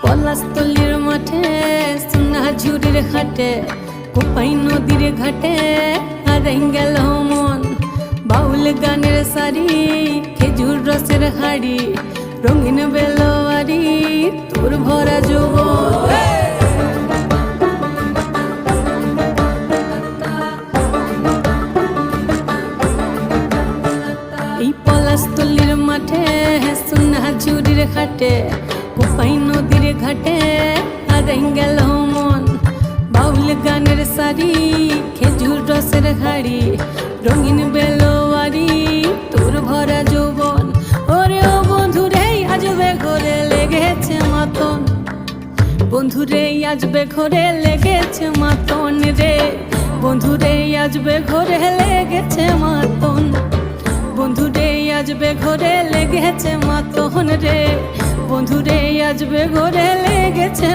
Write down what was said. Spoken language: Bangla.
পলাশতলির মাঠে সোনা ঝুড়ির ঘাটে কোপাই নদীর ঘাটে হারাই গেল মন। বাউল গানের শাড়ি খেজুর রসের হাড়ি রঙিন বেলোয়ারি তোর ভরা যৌবন। এই পলাশতলির মাঠে সোনা ঝুড়ির ঘাটে কোপাই নদীর ঘাটে হারাই গেল মন। বাউল গানের শাড়ি খেজুর রসের হাড়ি রঙিন বেলোয়ারি তোর ভরা যৌবন। ওরে ও বন্ধুরে আজবে ঘরে লেগেছে মাতন, বন্ধুরে আজবে ঘরে লেগেছে মাতন রে, বন্ধুরে আজবে ঘরে লেগেছে মাতন, বন্ধুরে আজবে ঘরে লেগেছে মাতন রে, বন্ধুরে আজবে ঘরে লেগেছে